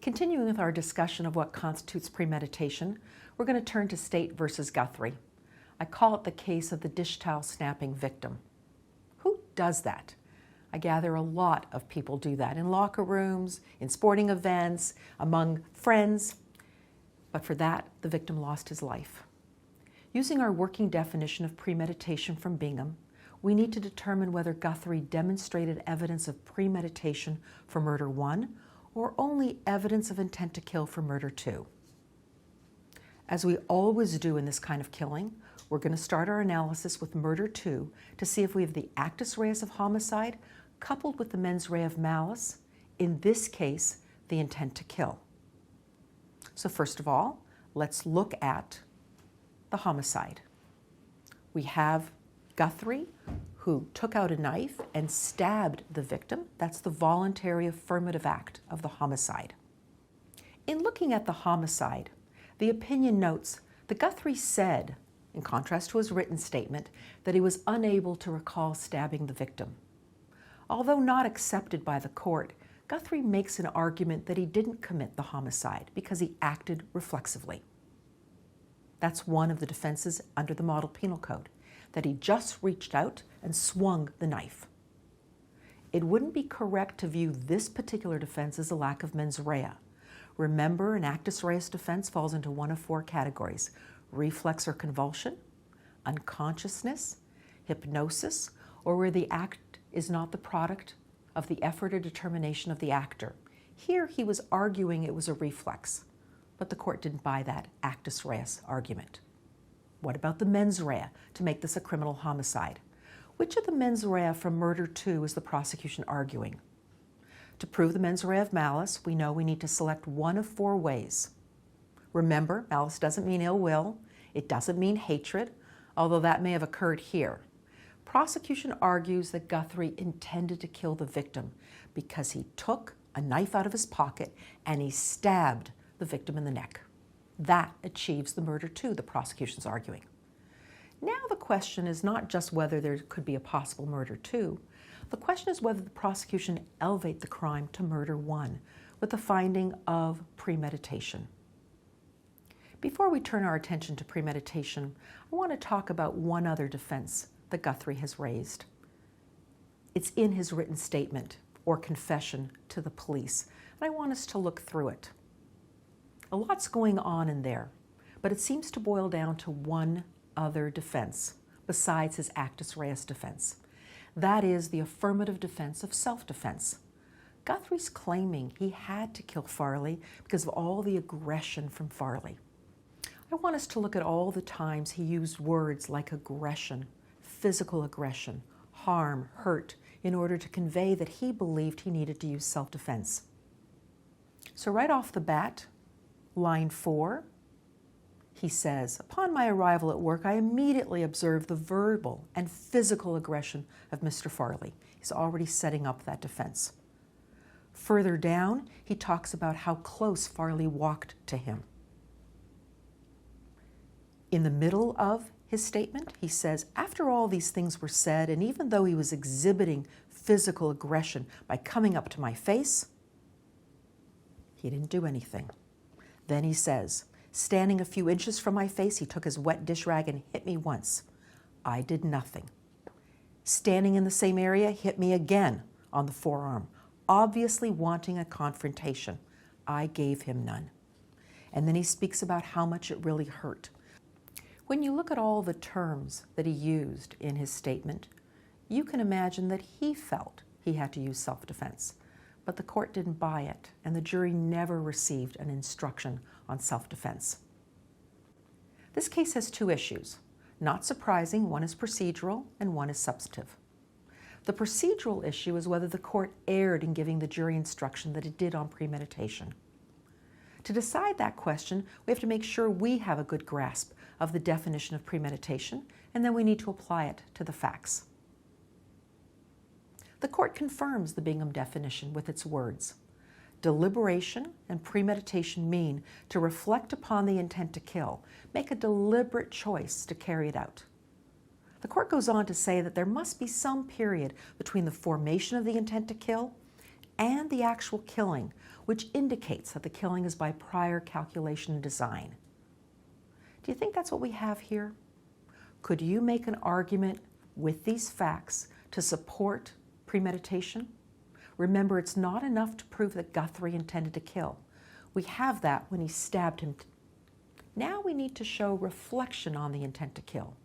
Continuing with our discussion of what constitutes premeditation, we're going to turn to State versus Guthrie. I call it the case of the dish towel snapping victim. Who does that? I gather a lot of people do that in locker rooms, in sporting events, among friends. But for that, the victim lost his life. Using our working definition of premeditation from Bingham, we need to determine whether Guthrie demonstrated evidence of premeditation for murder 1 or only evidence of intent to kill for murder 2. As we always do in this kind of killing, we're going to start our analysis with murder 2 to see if we have the actus reus of homicide coupled with the mens rea of malice, in this case, the intent to kill. So first of all, let's look at the homicide. We have Guthrie, who took out a knife and stabbed the victim. That's the voluntary affirmative act of the homicide. In looking at the homicide, the opinion notes that Guthrie said, in contrast to his written statement, that he was unable to recall stabbing the victim. Although not accepted by the court, Guthrie makes an argument that he didn't commit the homicide because he acted reflexively. That's one of the defenses under the Model Penal Code, that he just reached out and swung the knife. It wouldn't be correct to view this particular defense as a lack of mens rea. Remember, an actus reus defense falls into one of 4 categories: reflex or convulsion, unconsciousness, hypnosis, or where the act is not the product of the effort or determination of the actor. Here he was arguing it was a reflex, but the court didn't buy that actus reus argument. What about the mens rea to make this a criminal homicide? Which of the mens rea from murder 2 is the prosecution arguing? To prove the mens rea of malice, we know we need to select one of 4 ways. Remember, malice doesn't mean ill will. It doesn't mean hatred, although that may have occurred here. Prosecution argues that Guthrie intended to kill the victim because he took a knife out of his pocket and he stabbed the victim in the neck. That achieves the murder 2, the prosecution's arguing. Now the question is not just whether there could be a possible murder 2. The question is whether the prosecution elevate the crime to murder 1 with the finding of premeditation. Before we turn our attention to premeditation, I want to talk about one other defense that Guthrie has raised. It's in his written statement or confession to the police, and I want us to look through it. A lot's going on in there, but it seems to boil down to one other defense besides his actus reus defense. That is the affirmative defense of self-defense. Guthrie's claiming he had to kill Farley because of all the aggression from Farley. I want us to look at all the times he used words like aggression, physical aggression, harm, hurt, in order to convey that he believed he needed to use self-defense. So right off the bat, line 4, he says, "Upon my arrival at work, I immediately observed the verbal and physical aggression of Mr. Farley." He's already setting up that defense. Further down, he talks about how close Farley walked to him. In the middle of his statement, he says, after all these things were said, and even though he was exhibiting physical aggression by coming up to my face, he didn't do anything. Then he says, standing a few inches from my face, he took his wet dish rag and hit me once. I did nothing. Standing in the same area, hit me again on the forearm, obviously wanting a confrontation. I gave him none. And then he speaks about how much it really hurt. When you look at all the terms that he used in his statement, you can imagine that he felt he had to use self-defense. But the court didn't buy it, and the jury never received an instruction on self-defense. This case has 2 issues. Not surprising, one is procedural and one is substantive. The procedural issue is whether the court erred in giving the jury instruction that it did on premeditation. To decide that question, we have to make sure we have a good grasp of the definition of premeditation, and then we need to apply it to the facts. The court confirms the Bingham definition with its words. Deliberation and premeditation mean to reflect upon the intent to kill, make a deliberate choice to carry it out. The court goes on to say that there must be some period between the formation of the intent to kill and the actual killing which indicates that the killing is by prior calculation and design. Do you think that's what we have here? Could you make an argument with these facts to support premeditation? Remember, it's not enough to prove that Guthrie intended to kill. We have that when he stabbed him. Now we need to show reflection on the intent to kill.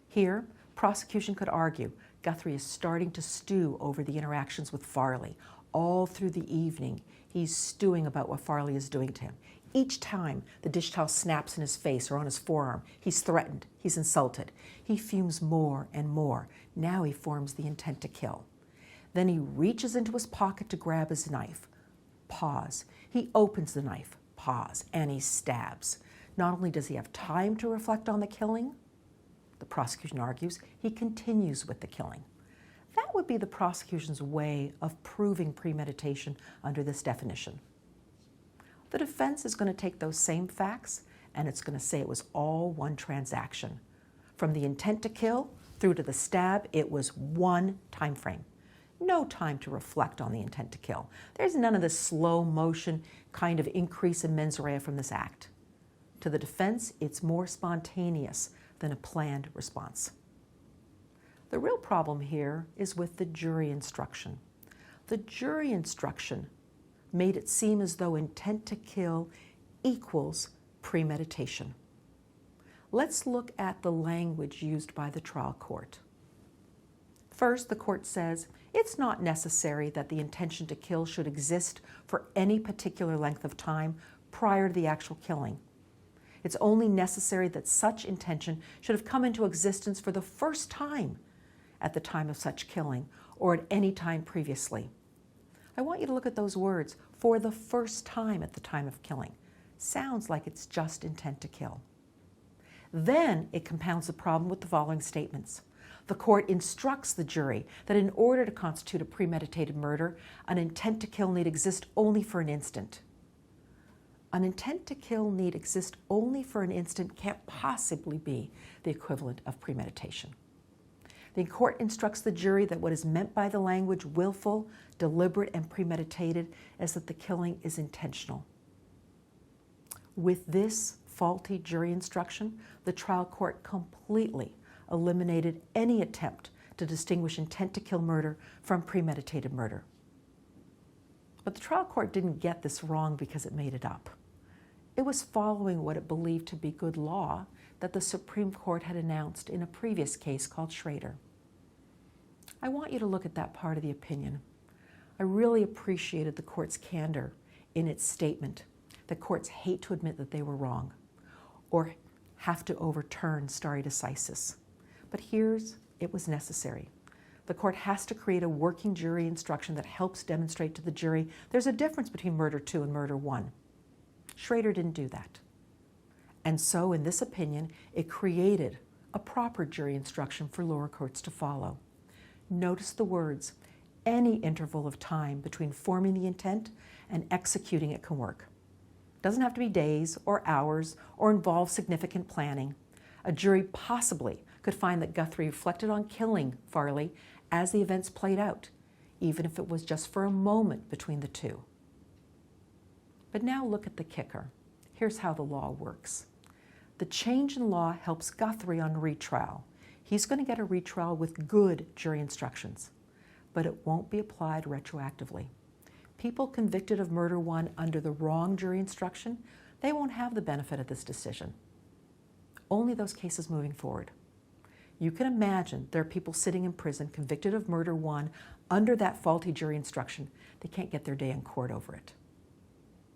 Here, prosecution could argue Guthrie is starting to stew over the interactions with Farley. All through the evening, he's stewing about what Farley is doing to him. Each time the dish towel snaps in his face or on his forearm, he's threatened, he's insulted. He fumes more and more. Now he forms the intent to kill. Then he reaches into his pocket to grab his knife. Pause. He opens the knife. Pause. And he stabs. Not only does he have time to reflect on the killing, the prosecution argues, he continues with the killing. That would be the prosecution's way of proving premeditation under this definition. The defense is going to take those same facts and it's going to say it was all one transaction. From the intent to kill through to the stab, it was one time frame. No time to reflect on the intent to kill. There's none of this slow motion kind of increase in mens rea from this act. To the defense, it's more spontaneous than a planned response. The real problem here is with the jury instruction. The jury instruction made it seem as though intent to kill equals premeditation. Let's look at the language used by the trial court. First, the court says, it's not necessary that the intention to kill should exist for any particular length of time prior to the actual killing. It's only necessary that such intention should have come into existence for the first time at the time of such killing or at any time previously. I want you to look at those words, for the first time at the time of killing. Sounds like it's just intent to kill. Then it compounds the problem with the following statements. The court instructs the jury that in order to constitute a premeditated murder, an intent to kill need exist only for an instant. An intent to kill need exist only for an instant can't possibly be the equivalent of premeditation. The court instructs the jury that what is meant by the language willful, deliberate, and premeditated is that the killing is intentional. With this faulty jury instruction, the trial court completely eliminated any attempt to distinguish intent to kill murder from premeditated murder. But the trial court didn't get this wrong because it made it up. It was following what it believed to be good law that the Supreme Court had announced in a previous case called Schrader. I want you to look at that part of the opinion. I really appreciated the court's candor in its statement that courts hate to admit that they were wrong or have to overturn stare decisis. But it was necessary. The court has to create a working jury instruction that helps demonstrate to the jury there's a difference between murder 2 and murder 1. Schrader didn't do that. And so in this opinion, it created a proper jury instruction for lower courts to follow. Notice the words, any interval of time between forming the intent and executing it can work. Doesn't have to be days or hours or involve significant planning. A jury possibly could find that Guthrie reflected on killing Farley as the events played out, even if it was just for a moment between the two. But now look at the kicker. Here's how the law works. The change in law helps Guthrie on retrial. He's going to get a retrial with good jury instructions, but it won't be applied retroactively. People convicted of murder 1 under the wrong jury instruction, they won't have the benefit of this decision. Only those cases moving forward. You can imagine there are people sitting in prison convicted of murder 1 under that faulty jury instruction. They can't get their day in court over it.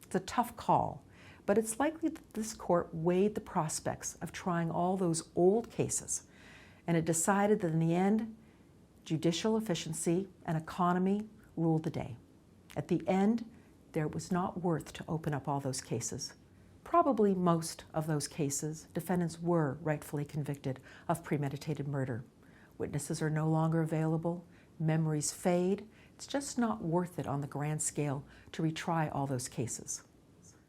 It's a tough call, but it's likely that this court weighed the prospects of trying all those old cases, and it decided that in the end, judicial efficiency and economy ruled the day. At the end, there was not worth to open up all those cases. Probably most of those cases, defendants were rightfully convicted of premeditated murder. Witnesses are no longer available, memories fade. It's just not worth it on the grand scale to retry all those cases.